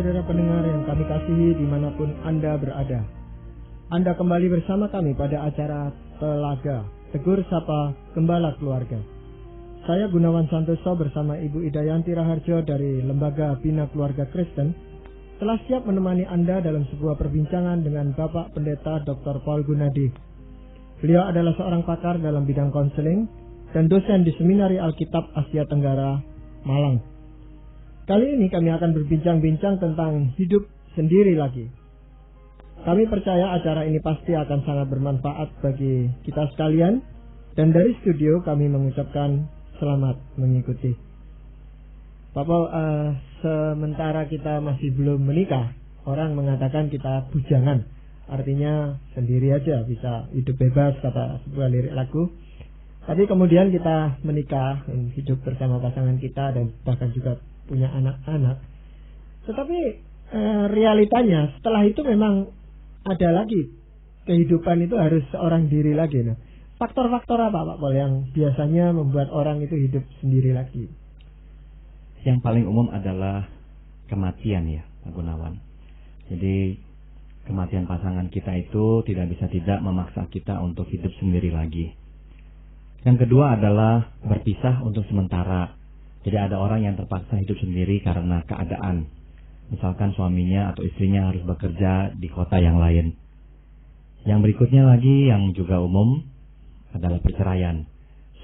saudara pendengar yang kami kasihi dimanapun Anda berada. Anda kembali bersama kami pada acara Telaga, Tegur Sapa Gembala Keluarga. Saya Gunawan Santoso bersama Ibu Idayanti Raharjo dari Lembaga Bina Keluarga Kristen telah siap menemani Anda dalam sebuah perbincangan dengan Bapak Pendeta Dr. Paul Gunadi. Beliau adalah seorang pakar dalam bidang konseling dan dosen di Seminari Alkitab Asia Tenggara, Malang. Kali ini kami akan berbincang-bincang tentang hidup sendiri lagi. Kami percaya acara ini pasti akan sangat bermanfaat bagi kita sekalian, dan dari studio kami mengucapkan selamat mengikuti. Pak Paul, sementara kita masih belum menikah, orang mengatakan kita bujangan, artinya sendiri aja, bisa hidup bebas, kata sebuah lirik lagu. Tapi kemudian kita menikah, hidup bersama pasangan kita, dan bahkan juga punya anak-anak. Tetapi realitanya setelah itu memang ada lagi, kehidupan itu harus seorang diri lagi. Nah, faktor-faktor apa Pak Paul yang biasanya membuat orang itu hidup sendiri lagi? Yang paling umum adalah kematian ya Pak Gunawan. Jadi kematian pasangan kita itu tidak bisa tidak memaksa kita untuk hidup sendiri lagi. Yang kedua adalah berpisah untuk sementara. Jadi ada orang yang terpaksa hidup sendiri karena keadaan. Misalkan suaminya atau istrinya harus bekerja di kota yang lain. Yang berikutnya lagi yang juga umum adalah perceraian.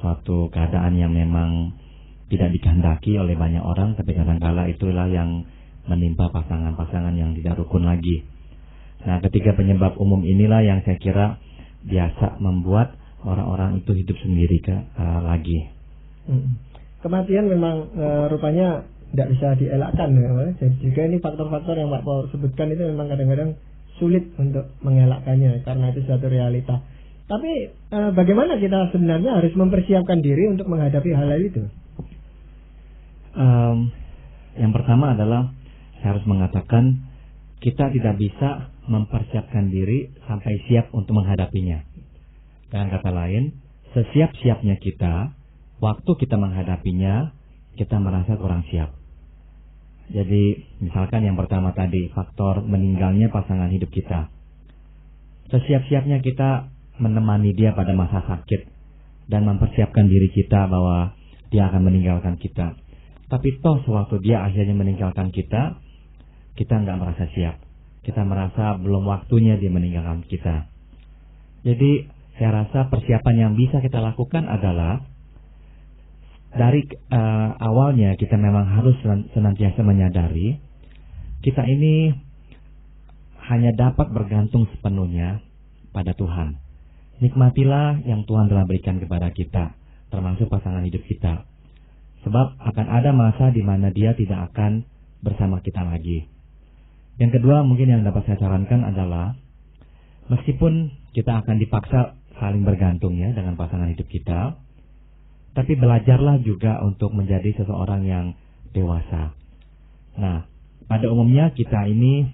Suatu keadaan yang memang tidak dikehendaki oleh banyak orang, tapi kadang-kala itulah yang menimpa pasangan-pasangan yang tidak rukun lagi. Nah, ketiga penyebab umum inilah yang saya kira biasa membuat orang-orang itu hidup sendiri lagi. Kematian memang rupanya tidak bisa dielakkan ya. Jadi juga ini faktor-faktor yang Pak Paul sebutkan itu memang kadang-kadang sulit untuk mengelakkannya karena itu suatu realita. Tapi bagaimana kita sebenarnya harus mempersiapkan diri untuk menghadapi hal itu? Yang pertama adalah saya harus mengatakan kita tidak bisa mempersiapkan diri sampai siap untuk menghadapinya. Dengan kata lain, sesiap-siapnya kita, waktu kita menghadapinya, kita merasa kurang siap. Jadi, misalkan yang pertama tadi, faktor meninggalnya pasangan hidup kita. Sesiap-siapnya kita menemani dia pada masa sakit dan mempersiapkan diri kita bahwa dia akan meninggalkan kita. Tapi toh sewaktu dia akhirnya meninggalkan kita nggak merasa siap. Kita merasa belum waktunya dia meninggalkan kita. Jadi, saya rasa persiapan yang bisa kita lakukan adalah dari awalnya kita memang harus senantiasa menyadari kita ini hanya dapat bergantung sepenuhnya pada Tuhan. Nikmatilah yang Tuhan telah berikan kepada kita, termasuk pasangan hidup kita. Sebab akan ada masa di mana dia tidak akan bersama kita lagi. Yang kedua mungkin yang dapat saya sarankan adalah meskipun kita akan dipaksa saling bergantung ya dengan pasangan hidup kita, tapi belajarlah juga untuk menjadi seseorang yang dewasa. Nah, pada umumnya kita ini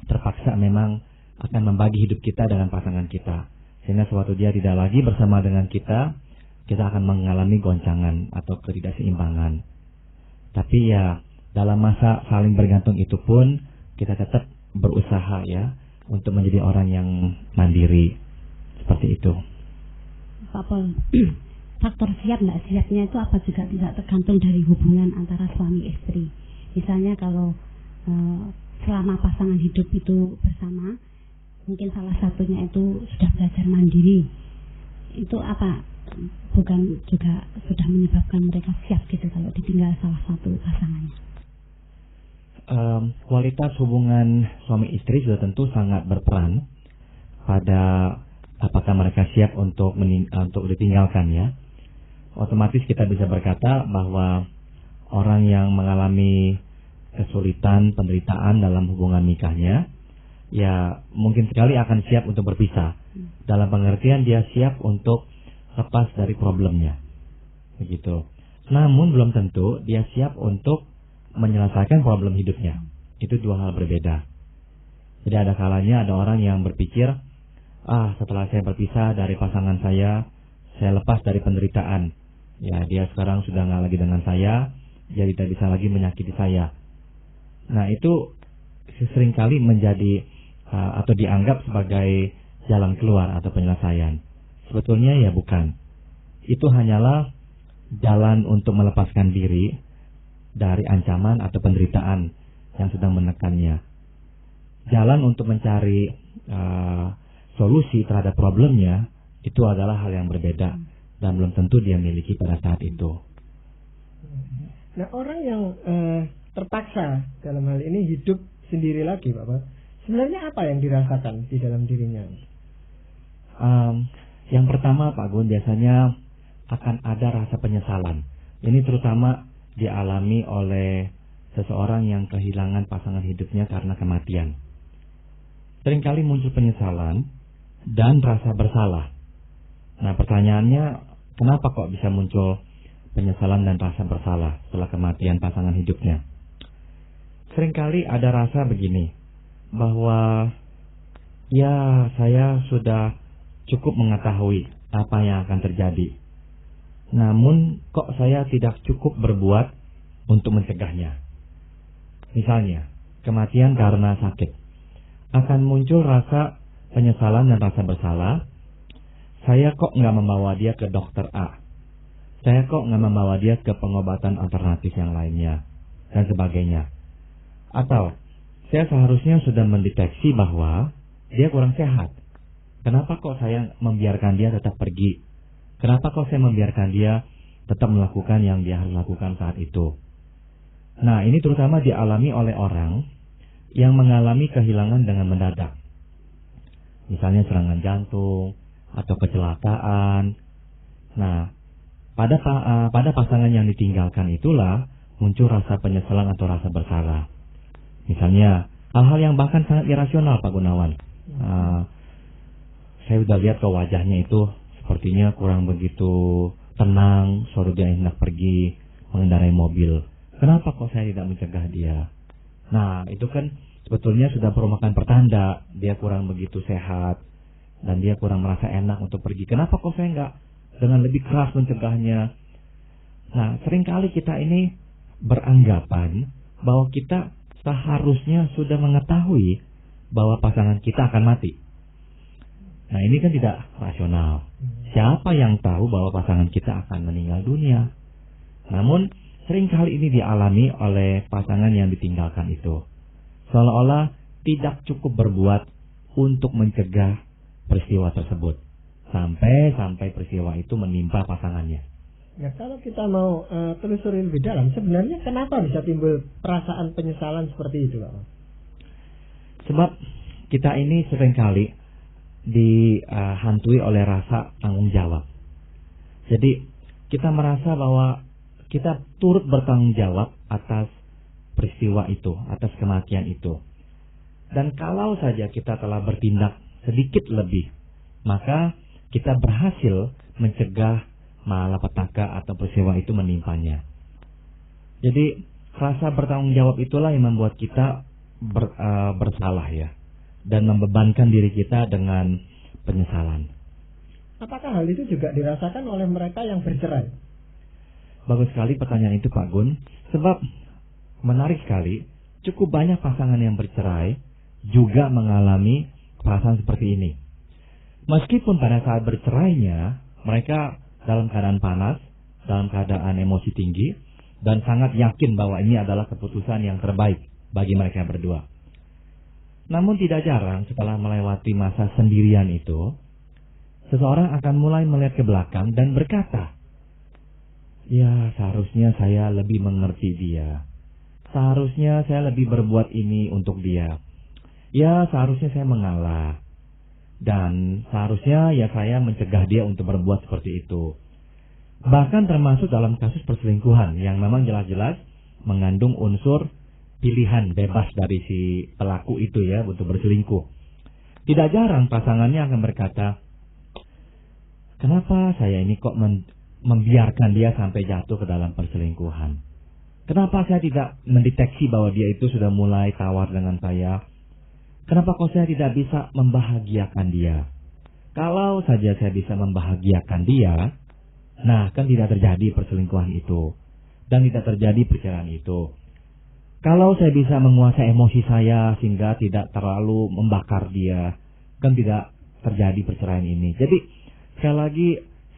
terpaksa memang akan membagi hidup kita dengan pasangan kita. Sehingga sewaktu dia tidak lagi bersama dengan kita akan mengalami goncangan atau ketidakseimbangan. Tapi ya, dalam masa saling bergantung itu pun, kita tetap berusaha ya, untuk menjadi orang yang mandiri. Seperti itu. Pak Paul, faktor siap nggak siapnya itu apa juga tidak tergantung dari hubungan antara suami istri. Misalnya kalau selama pasangan hidup itu bersama, mungkin salah satunya itu sudah belajar mandiri. Itu apa? Bukan juga sudah menyebabkan mereka siap gitu kalau ditinggal salah satu pasangannya. Kualitas hubungan suami istri sudah tentu sangat berperan pada apakah mereka siap untuk ditinggalkan ya. Otomatis kita bisa berkata bahwa orang yang mengalami kesulitan, penderitaan dalam hubungan nikahnya, ya mungkin sekali akan siap untuk berpisah. Dalam pengertian dia siap untuk lepas dari problemnya. Begitu. Namun belum tentu dia siap untuk menyelesaikan problem hidupnya. Itu dua hal berbeda. Jadi ada kalanya ada orang yang berpikir, setelah saya berpisah dari pasangan saya lepas dari penderitaan. Ya, dia sekarang sudah nggak lagi dengan saya, dia tidak bisa lagi menyakiti saya. Nah, itu seringkali menjadi atau dianggap sebagai jalan keluar atau penyelesaian. Sebetulnya ya bukan. Itu hanyalah jalan untuk melepaskan diri dari ancaman atau penderitaan yang sedang menekannya. Jalan untuk mencari solusi terhadap problemnya itu adalah hal yang berbeda dan belum tentu dia miliki pada saat itu. Nah, orang yang terpaksa dalam hal ini hidup sendiri lagi, Bapak, sebenarnya apa yang dirasakan di dalam dirinya? Yang pertama, Pak Gun, biasanya akan ada rasa penyesalan. Ini terutama dialami oleh seseorang yang kehilangan pasangan hidupnya karena kematian. Seringkali muncul penyesalan dan rasa bersalah. Nah, pertanyaannya, kenapa kok bisa muncul penyesalan dan rasa bersalah setelah kematian pasangan hidupnya? Seringkali ada rasa begini, bahwa ya saya sudah cukup mengetahui apa yang akan terjadi. Namun kok saya tidak cukup berbuat untuk mencegahnya. Misalnya, kematian karena sakit. Akan muncul rasa penyesalan dan rasa bersalah. Saya kok nggak membawa dia ke dokter A. Saya kok nggak membawa dia ke pengobatan alternatif yang lainnya. Dan sebagainya. Atau, saya seharusnya sudah mendeteksi bahwa dia kurang sehat. Kenapa kok saya membiarkan dia tetap pergi? Kenapa kok saya membiarkan dia tetap melakukan yang dia harus lakukan saat itu? Nah, ini terutama dialami oleh orang yang mengalami kehilangan dengan mendadak. Misalnya serangan jantung atau kecelakaan. Nah, pada pasangan yang ditinggalkan itulah muncul rasa penyesalan atau rasa bersalah. Misalnya, hal-hal yang bahkan sangat irasional, Pak Gunawan. Saya sudah lihat ke wajahnya itu sepertinya kurang begitu tenang, suruh dia hendak pergi mengendarai mobil. Kenapa kok saya tidak mencegah dia? Nah, itu kan sebetulnya sudah merupakan pertanda dia kurang begitu sehat dan dia kurang merasa enak untuk pergi. Kenapa kok saya nggak dengan lebih keras mencegahnya? Nah, seringkali kita ini beranggapan bahwa kita seharusnya sudah mengetahui bahwa pasangan kita akan mati. Nah, ini kan tidak rasional. Siapa yang tahu bahwa pasangan kita akan meninggal dunia? Namun, seringkali ini dialami oleh pasangan yang ditinggalkan itu. Seolah-olah tidak cukup berbuat untuk mencegah peristiwa tersebut. Sampai peristiwa itu menimpa pasangannya. Ya, kalau kita mau telusuri lebih dalam, sebenarnya kenapa bisa timbul perasaan penyesalan seperti itu, Pak? Sebab kita ini seringkali dihantui oleh rasa tanggung jawab. Jadi kita merasa bahwa kita turut bertanggung jawab atas peristiwa itu, atas kematian itu. Dan kalau saja kita telah bertindak sedikit lebih, maka kita berhasil mencegah malapetaka atau peristiwa itu menimpanya. Jadi rasa bertanggung jawab itulah yang membuat kita bersalah ya, dan membebankan diri kita dengan penyesalan. Apakah hal itu juga dirasakan oleh mereka yang bercerai? Bagus sekali pertanyaan itu, Pak Gun. Sebab menarik sekali, cukup banyak pasangan yang bercerai juga mengalami perasaan seperti ini. Meskipun pada saat bercerainya mereka dalam keadaan panas, dalam keadaan emosi tinggi, dan sangat yakin bahwa ini adalah keputusan yang terbaik bagi mereka berdua. Namun tidak jarang setelah melewati masa sendirian itu, seseorang akan mulai melihat ke belakang dan berkata, ya seharusnya saya lebih mengerti dia. Seharusnya saya lebih berbuat ini untuk dia. Ya seharusnya saya mengalah. Dan seharusnya ya saya mencegah dia untuk berbuat seperti itu. Bahkan termasuk dalam kasus perselingkuhan yang memang jelas-jelas mengandung unsur pilihan bebas dari si pelaku itu ya untuk berselingkuh. Tidak jarang pasangannya akan berkata, kenapa saya ini kok membiarkan dia sampai jatuh ke dalam perselingkuhan? Kenapa saya tidak mendeteksi bahwa dia itu sudah mulai tawar dengan saya? Kenapa kok saya tidak bisa membahagiakan dia? Kalau saja saya bisa membahagiakan dia, nah kan tidak terjadi perselingkuhan itu. Dan tidak terjadi perceraian itu. Kalau saya bisa menguasai emosi saya sehingga tidak terlalu membakar dia, kan tidak terjadi perceraian ini. Jadi sekali lagi,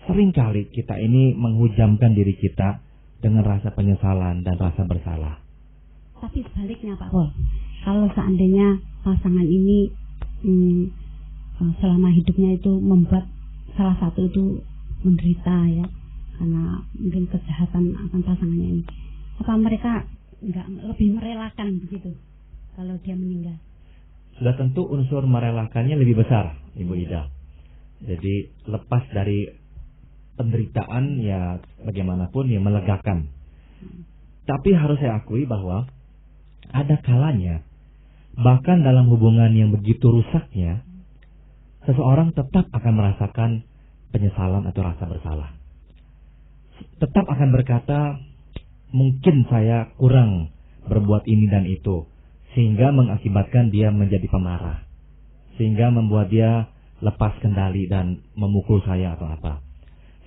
seringkali kita ini menghujamkan diri kita dengan rasa penyesalan dan rasa bersalah. Tapi sebaliknya Pak Pol, kalau seandainya pasangan ini selama hidupnya itu membuat salah satu itu menderita ya, karena mungkin kejahatan akan pasangannya ini, apa mereka enggak lebih merelakan begitu kalau dia meninggal? Sudah tentu unsur merelakannya lebih besar, Ibu Ida. Jadi lepas dari penderitaan ya bagaimanapun ya melegakan. Tapi harus saya akui bahwa ada kalanya bahkan dalam hubungan yang begitu rusaknya, seseorang tetap akan merasakan penyesalan atau rasa bersalah. Tetap akan berkata, mungkin saya kurang berbuat ini dan itu, sehingga mengakibatkan dia menjadi pemarah, sehingga membuat dia lepas kendali dan memukul saya atau apa.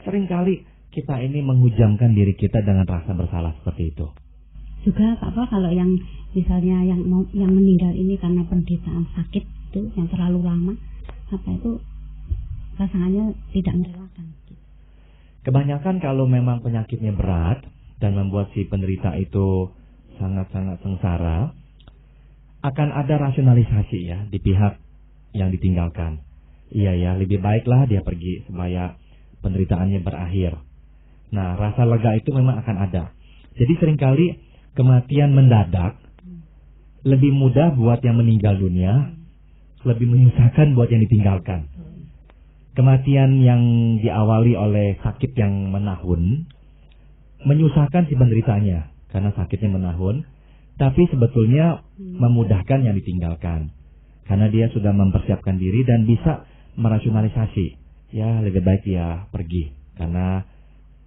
Seringkali kita ini menghujamkan diri kita dengan rasa bersalah seperti itu. Juga Pak, kalau yang misalnya yang meninggal ini karena penderitaan sakit itu yang terlalu lama, apa itu pasangannya tidak merelakan. Kebanyakan kalau memang penyakitnya berat dan membuat si penderita itu sangat-sangat sengsara, akan ada rasionalisasi ya di pihak yang ditinggalkan. Iya ya, lebih baiklah dia pergi supaya penderitaannya berakhir. Nah, rasa lega itu memang akan ada. Jadi seringkali kematian mendadak lebih mudah buat yang meninggal dunia, lebih menyusahkan buat yang ditinggalkan. Kematian yang diawali oleh sakit yang menahun menyusahkan si penderitanya karena sakitnya menahun, tapi sebetulnya memudahkan yang ditinggalkan karena dia sudah mempersiapkan diri dan bisa merasionalisasi. Ya, lebih baik dia pergi karena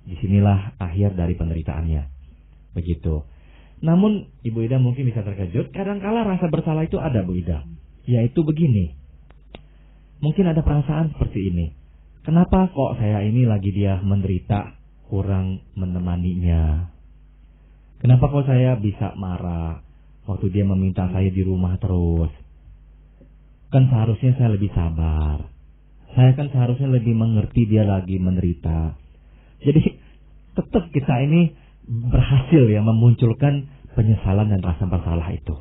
disinilah akhir dari penderitaannya. Begitu. Namun Ibu Ida mungkin bisa terkejut, kadangkala rasa bersalah itu ada, Bu Ida. Yaitu begini. Mungkin ada perasaan seperti ini. Kenapa kok saya ini lagi dia menderita, kurang menemaninya? Kenapa kok saya bisa marah waktu dia meminta saya di rumah terus? Kan seharusnya saya lebih sabar. Saya kan seharusnya lebih mengerti dia lagi menderita. Jadi tetap kita ini berhasil ya memunculkan penyesalan dan rasa bersalah itu.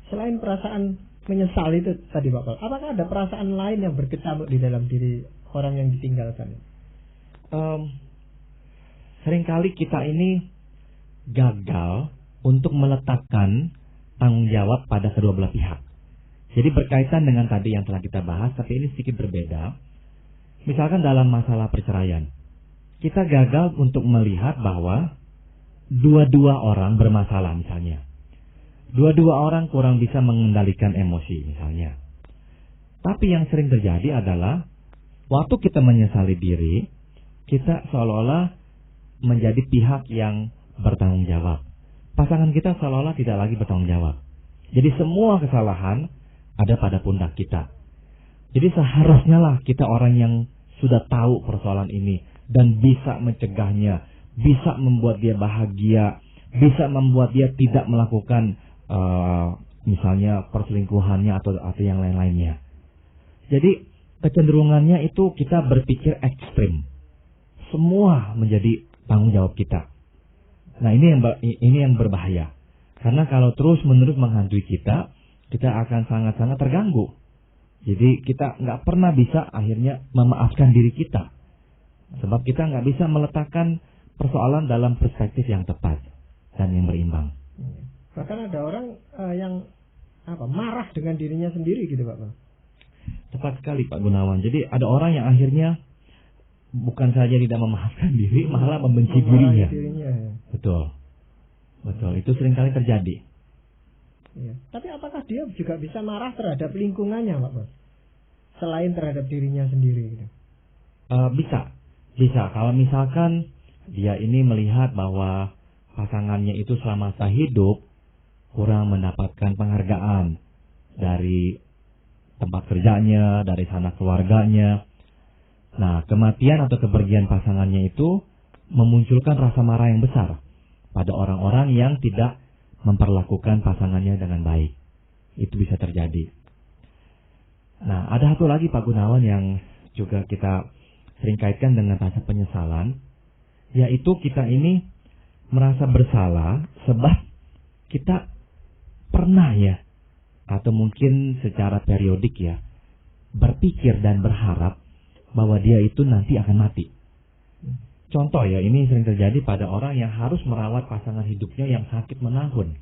Selain perasaan menyesal itu tadi Bapak, apakah ada perasaan lain yang berkecamuk di dalam diri orang yang ditinggalkan? Seringkali kita ini gagal untuk meletakkan tanggung jawab pada kedua belah pihak. Jadi berkaitan dengan tadi yang telah kita bahas, tapi ini sedikit berbeda. Misalkan dalam masalah perceraian, kita gagal untuk melihat bahwa dua-dua orang bermasalah misalnya. Dua-dua orang kurang bisa mengendalikan emosi misalnya. Tapi yang sering terjadi adalah waktu kita menyesali diri, kita seolah-olah menjadi pihak yang bertanggung jawab. Pasangan kita seolah-olah tidak lagi bertanggung jawab. Jadi semua kesalahan ada pada pundak kita. Jadi seharusnya lah kita orang yang sudah tahu persoalan ini dan bisa mencegahnya, bisa membuat dia bahagia, bisa membuat dia tidak melakukan misalnya perselingkuhannya atau yang lain-lainnya. Jadi kecenderungannya itu kita berpikir ekstrim. Semua menjadi tanggung jawab kita. Nah ini yang berbahaya. Karena kalau terus-menerus menghantui kita akan sangat-sangat terganggu. Jadi kita nggak pernah bisa akhirnya memaafkan diri kita. Sebab kita nggak bisa meletakkan persoalan dalam perspektif yang tepat dan yang berimbang. Bahkan ada orang yang marah dengan dirinya sendiri gitu Pak. Tepat sekali Pak Gunawan. Jadi ada orang yang akhirnya bukan saja tidak memaafkan diri, malah membenci dirinya. Ya. Betul. Itu seringkali terjadi. Ya. Tapi apakah dia juga bisa marah terhadap lingkungannya Pak? Selain terhadap dirinya sendiri gitu? Bisa. Kalau misalkan dia ini melihat bahwa pasangannya itu selama masa hidup kurang mendapatkan penghargaan dari tempat kerjanya, dari sanak keluarganya. Nah, kematian atau kepergian pasangannya itu memunculkan rasa marah yang besar pada orang-orang yang tidak memperlakukan pasangannya dengan baik. Itu bisa terjadi. Nah, ada satu lagi Pak Gunawan yang juga kita sering kaitkan dengan rasa penyesalan, yaitu kita ini merasa bersalah sebab kita pernah ya, atau mungkin secara periodik ya, berpikir dan berharap bahwa dia itu nanti akan mati. Contoh ya, ini sering terjadi pada orang yang harus merawat pasangan hidupnya yang sakit menahun.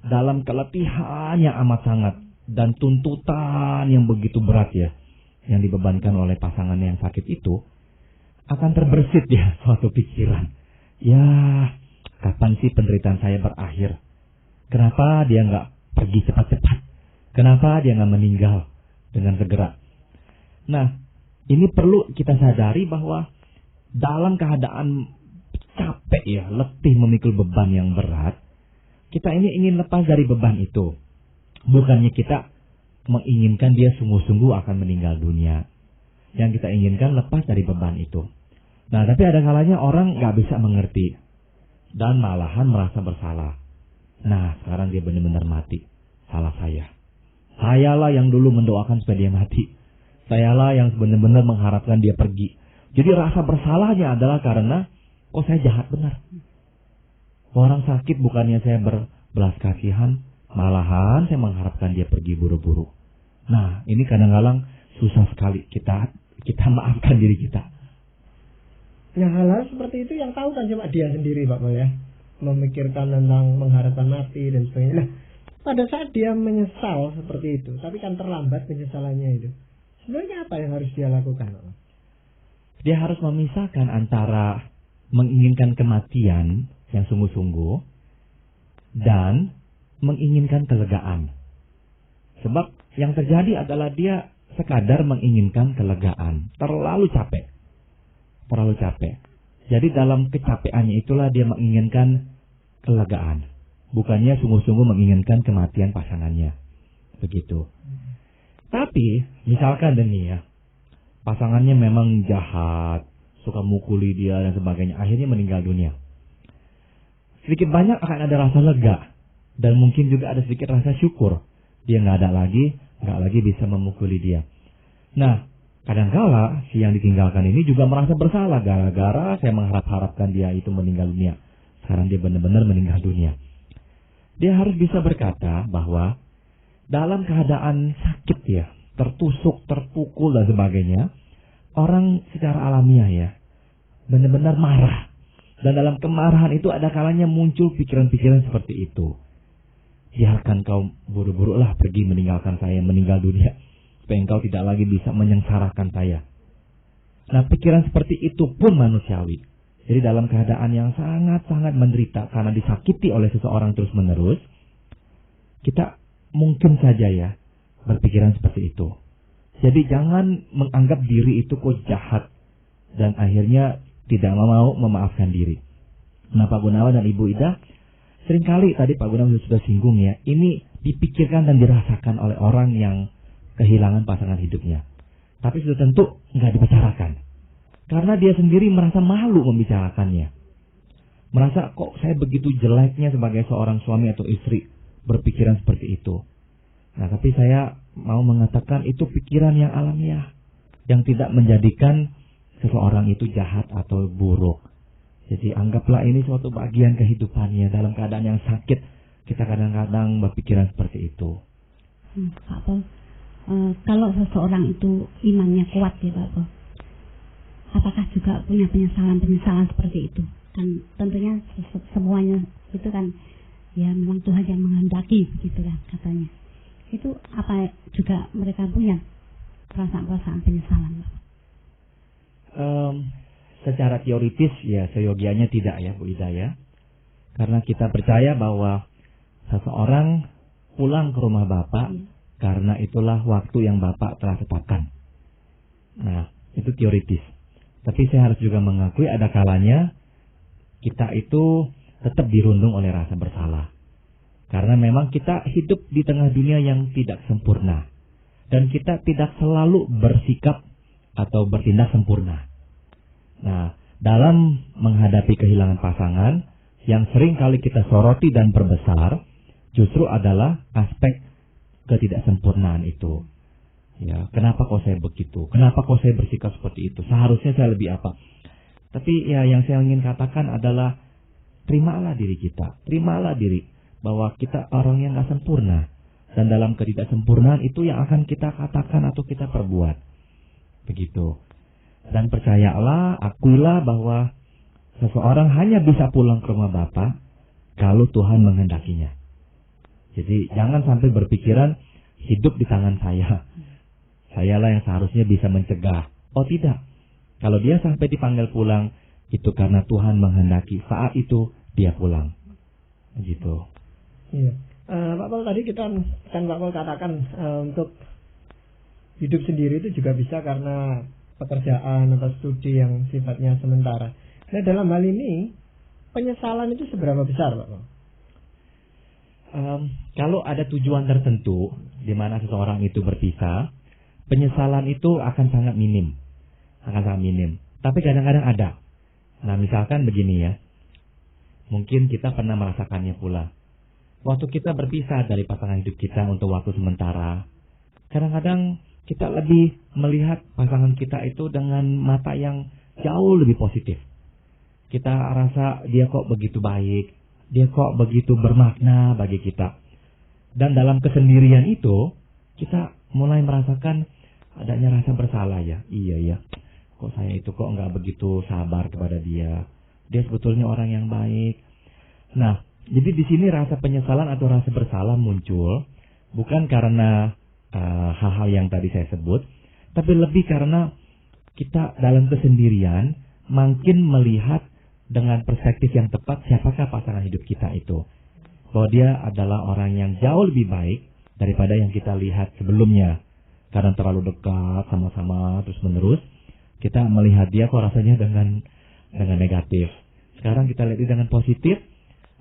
Dalam keletihan yang amat sangat dan tuntutan yang begitu berat ya, yang dibebankan oleh pasangan yang sakit itu, akan terbersit ya suatu pikiran. Ya, kapan sih penderitaan saya berakhir? Kenapa dia nggak pergi cepat-cepat? Kenapa dia nggak meninggal dengan segera? Nah, ini perlu kita sadari bahwa dalam keadaan capek ya, letih memikul beban yang berat, kita ini ingin lepas dari beban itu. Bukannya kita menginginkan dia sungguh-sungguh akan meninggal dunia. Yang kita inginkan lepas dari beban itu. Nah, tapi ada kalanya orang nggak bisa mengerti dan malahan merasa bersalah. Nah, sekarang dia benar-benar mati. Salah saya. Sayalah yang dulu mendoakan supaya dia mati. Sayalah yang benar-benar mengharapkan dia pergi. Jadi rasa bersalahnya adalah karena, oh saya jahat benar. Orang sakit bukannya saya berbelas kasihan, malahan saya mengharapkan dia pergi buru-buru. Nah, ini kadang-kadang susah sekali kita maafkan diri kita. Nah, hal-hal seperti itu yang tahu kan cuma dia sendiri Pak Pol ya. Memikirkan tentang mengharapkan mati dan sebagainya. Nah, pada saat dia menyesal seperti itu, tapi kan terlambat penyesalannya itu. Sebenarnya apa yang harus dia lakukan? Dia harus memisahkan antara menginginkan kematian yang sungguh-sungguh dan menginginkan kelegaan. Sebab yang terjadi adalah dia sekadar menginginkan kelegaan. Terlalu capek. Jadi dalam kecapeannya itulah dia menginginkan kelegaan. Bukannya sungguh-sungguh menginginkan kematian pasangannya. Begitu. Tapi misalkan demi ya, pasangannya memang jahat, suka mukuli dia dan sebagainya, akhirnya meninggal dunia. Sedikit banyak akan ada rasa lega dan mungkin juga ada sedikit rasa syukur. Dia nggak lagi bisa memukuli dia. Nah, kadangkala si yang ditinggalkan ini juga merasa bersalah gara-gara saya mengharap-harapkan dia itu meninggal dunia. Sekarang dia benar-benar meninggal dunia. Dia harus bisa berkata bahwa dalam keadaan sakit ya, tertusuk, terpukul dan sebagainya, orang secara alamiah ya, benar-benar marah. Dan dalam kemarahan itu ada kalanya muncul pikiran-pikiran seperti itu. Biarkan kau buru-buru lah pergi meninggalkan saya, meninggal dunia. Supaya engkau tidak lagi bisa menyengsarakan saya. Nah, pikiran seperti itu pun manusiawi. Jadi dalam keadaan yang sangat-sangat menderita karena disakiti oleh seseorang terus-menerus, kita mungkin saja ya berpikiran seperti itu. Jadi jangan menganggap diri itu kok jahat dan akhirnya tidak mau memaafkan diri. Nah, Pak Gunawan dan Ibu Ida, seringkali tadi Pak Gunawan sudah singgung ya, ini dipikirkan dan dirasakan oleh orang yang kehilangan pasangan hidupnya. Tapi sudah tentu nggak dibicarakan. Karena dia sendiri merasa malu membicarakannya. Merasa kok saya begitu jeleknya sebagai seorang suami atau istri berpikiran seperti itu. Nah, tapi saya mau mengatakan itu pikiran yang alamiah. Yang tidak menjadikan seseorang itu jahat atau buruk. Jadi anggaplah ini suatu bagian kehidupannya. Dalam keadaan yang sakit, kita kadang-kadang berpikiran seperti itu. Pak Pol, kalau seseorang itu imannya kuat ya Pak Pol, apakah juga punya penyesalan-penyesalan seperti itu? Kan tentunya semuanya itu kan ya memang Tuhan yang menghendaki begitu kan katanya. Itu apa juga mereka punya perasaan-perasaan penyesalan Pak? Secara teoritis ya seyogianya tidak ya Bu Ida ya. Karena kita percaya bahwa seseorang pulang ke rumah Bapak karena itulah waktu yang Bapak telah tetapkan. Nah, itu teoritis. Tapi saya harus juga mengakui ada kalanya kita itu tetap dirundung oleh rasa bersalah. Karena memang kita hidup di tengah dunia yang tidak sempurna. Dan kita tidak selalu bersikap atau bertindak sempurna. Nah, dalam menghadapi kehilangan pasangan, yang sering kali kita soroti dan perbesar justru adalah aspek ketidaksempurnaan itu. Ya, kenapa kok saya begitu? Kenapa kok saya bersikap seperti itu? Seharusnya saya lebih apa? Tapi ya yang saya ingin katakan adalah terimalah diri kita, terimalah diri bahwa kita orang yang gak sempurna, dan dalam ketidaksempurnaan itu yang akan kita katakan atau kita perbuat. Begitu. Dan percayalah, akuilah bahwa seseorang hanya bisa pulang ke rumah Bapa kalau Tuhan menghendakinya. Jadi jangan sampai berpikiran hidup di tangan saya. Sayalah yang seharusnya bisa mencegah. Oh tidak. Kalau dia sampai dipanggil pulang, itu karena Tuhan menghendaki saat itu dia pulang. Begitu. Iya. Pak Paul, tadi Pak Paul katakan untuk hidup sendiri itu juga bisa karena pekerjaan atau studi yang sifatnya sementara. Nah, dalam hal ini penyesalan itu seberapa besar, Pak Paul? Kalau ada tujuan tertentu di mana seseorang itu berpisah, penyesalan itu akan sangat minim. Tapi kadang-kadang ada. Nah, misalkan begini ya. Mungkin kita pernah merasakannya pula. Waktu kita berpisah dari pasangan hidup kita untuk waktu sementara, kadang-kadang kita lebih melihat pasangan kita itu dengan mata yang jauh lebih positif. Kita rasa dia kok begitu baik, dia kok begitu bermakna bagi kita. Dan dalam kesendirian itu, kita mulai merasakan adanya rasa bersalah ya. Iya ya, kok saya itu kok nggak begitu sabar kepada dia. Dia sebetulnya orang yang baik. Nah, jadi di sini rasa penyesalan atau rasa bersalah muncul bukan karena hal-hal yang tadi saya sebut, tapi lebih karena kita dalam kesendirian makin melihat dengan perspektif yang tepat siapakah pasangan hidup kita itu. Bahwa dia adalah orang yang jauh lebih baik daripada yang kita lihat sebelumnya. Karena terlalu dekat sama-sama terus menerus, kita melihat dia kok rasanya dengan negatif. Sekarang kita lihat dia dengan positif,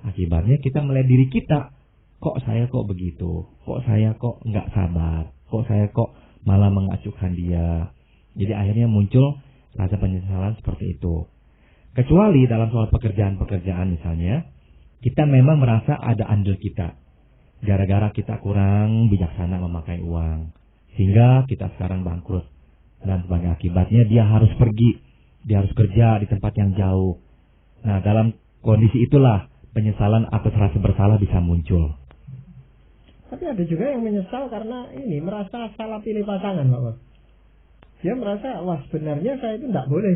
akibatnya kita melihat diri kita, kok saya kok begitu, kok saya kok nggak sabar, kok saya kok malah mengacuhkan dia. Jadi akhirnya muncul rasa penyesalan seperti itu. Kecuali dalam soal pekerjaan misalnya, kita memang merasa ada andil kita, gara-gara kita kurang bijaksana memakai uang, sehingga kita sekarang bangkrut. Dan sebagai akibatnya dia harus pergi, dia harus kerja di tempat yang jauh. Nah, dalam kondisi itulah penyesalan atau rasa bersalah bisa muncul. Tapi ada juga yang menyesal karena ini merasa salah pilih pasangan, Pak. Dia merasa, wah sebenarnya saya itu tidak boleh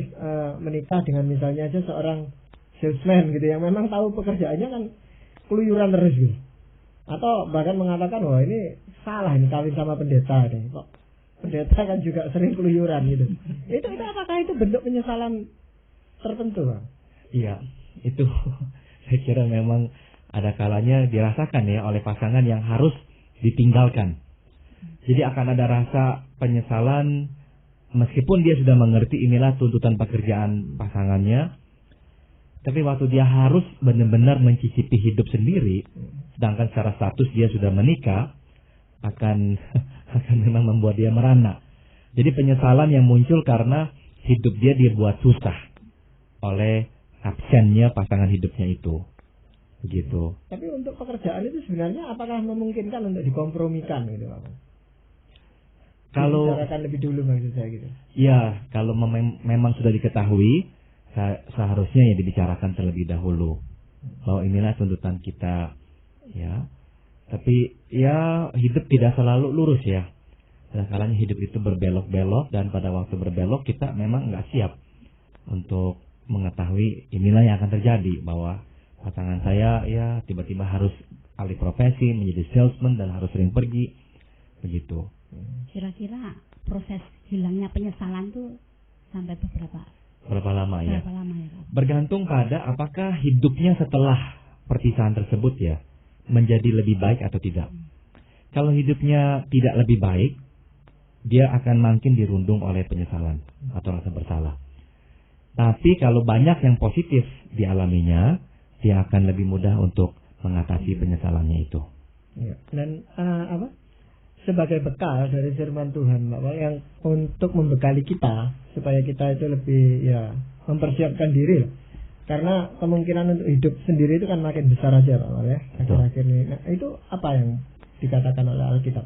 menikah dengan misalnya aja seorang salesman gitu yang memang tahu pekerjaannya kan keluyuran terus gitu. Atau bahkan mengatakan, wah ini salah ini kawin sama pendeta deh. Kok pendeta kan juga sering keluyuran gitu. Itu apakah itu bentuk penyesalan tertentu, Pak? Iya, itu saya kira memang ada kalanya dirasakan ya oleh pasangan yang harus ditinggalkan. Jadi akan ada rasa penyesalan meskipun dia sudah mengerti inilah tuntutan pekerjaan pasangannya, tapi waktu dia harus benar-benar mencicipi hidup sendiri, sedangkan secara status dia sudah menikah, akan memang membuat dia merana. Jadi penyesalan yang muncul karena hidup dia dibuat susah oleh absennya pasangan hidupnya itu. Begitu. Tapi untuk pekerjaan itu sebenarnya apakah memungkinkan untuk dikompromikan gitu, Pak? Kalau dibicarakan lebih dulu maksud saya gitu. Ya, kalau memang sudah diketahui, seharusnya ya dibicarakan terlebih dahulu. Bahwa inilah tuntutan kita, ya. Tapi ya hidup tidak selalu lurus ya. Kadang-kadang hidup itu berbelok-belok dan pada waktu berbelok kita memang nggak siap untuk mengetahui inilah yang akan terjadi, bahwa pasangan saya ya tiba-tiba harus alih profesi menjadi salesman dan harus sering pergi, begitu. Kira-kira proses hilangnya penyesalan tuh sampai berapa lama ya? Berapa lama ya, Pak? Bergantung pada apakah hidupnya setelah perpisahan tersebut ya menjadi lebih baik atau tidak. Kalau hidupnya tidak lebih baik, dia akan makin dirundung oleh penyesalan atau rasa bersalah. Tapi kalau banyak yang positif dialaminya, dia akan lebih mudah untuk mengatasi penyesalannya itu. Ya. Dan sebagai bekal dari firman Tuhan, Bapak, yang untuk membekali kita supaya kita itu lebih ya mempersiapkan diri. Karena kemungkinan untuk hidup sendiri itu kan makin besar aja Pak Mal ya, akhir-akhir ini. Nah, itu apa yang dikatakan oleh Alkitab?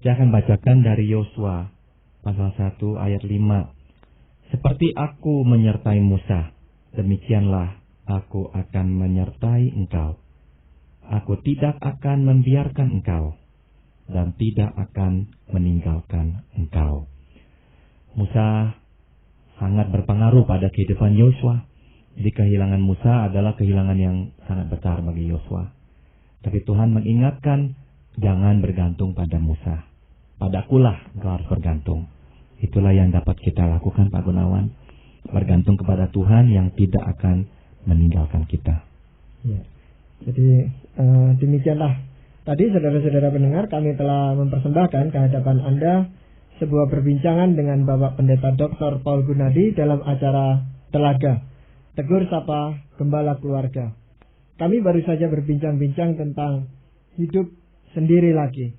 Saya akan bacakan dari Yosua pasal 1 ayat 5. Seperti aku menyertai Musa, demikianlah aku akan menyertai engkau. Aku tidak akan membiarkan engkau dan tidak akan meninggalkan engkau. Musa sangat berpengaruh pada kehidupan Yosua. Jadi kehilangan Musa adalah kehilangan yang sangat besar bagi Yosua. Tapi Tuhan mengingatkan, jangan bergantung pada Musa. Padakulah engkau harus bergantung. Itulah yang dapat kita lakukan Pak Gunawan. Bergantung kepada Tuhan yang tidak akan meninggalkan kita. Ya. Jadi demikianlah. Tadi saudara-saudara pendengar, kami telah mempersembahkan kehadapan Anda sebuah perbincangan dengan Bapak Pendeta Dr. Paul Gunadi dalam acara Telaga, Tegur Sapa Gembala Keluarga. Kami baru saja berbincang-bincang tentang hidup sendiri lagi.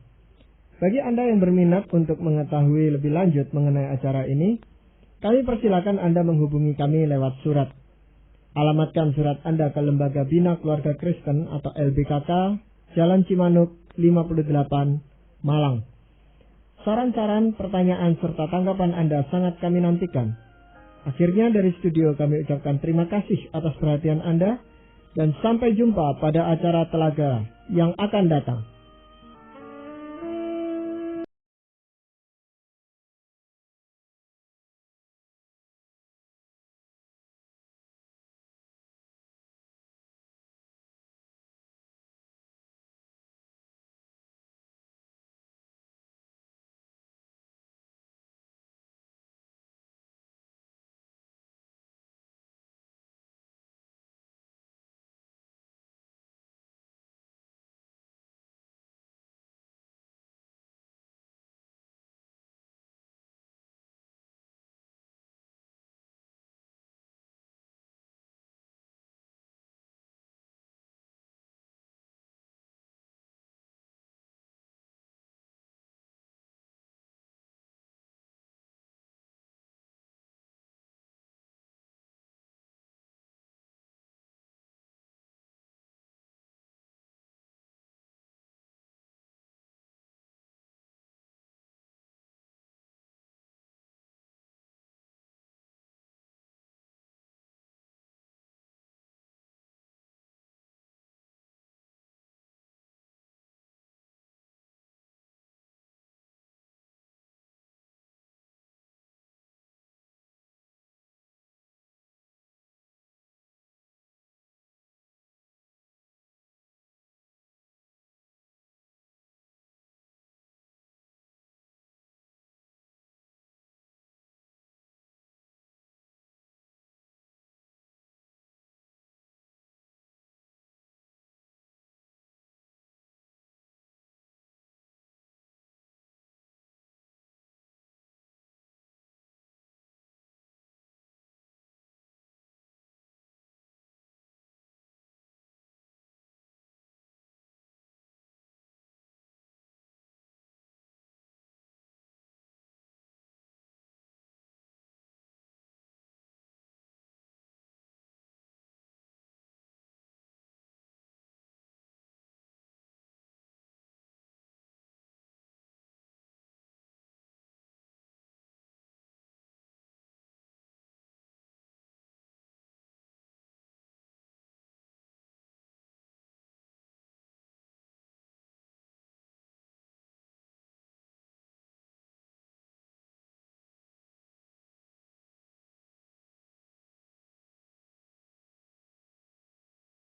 Bagi Anda yang berminat untuk mengetahui lebih lanjut mengenai acara ini, kami persilakan Anda menghubungi kami lewat surat. Alamatkan surat Anda ke Lembaga Bina Keluarga Kristen atau LBKK, Jalan Cimanuk 58, Malang. Saran-saran, pertanyaan, serta tanggapan Anda sangat kami nantikan. Akhirnya dari studio kami ucapkan terima kasih atas perhatian Anda dan sampai jumpa pada acara Telaga yang akan datang.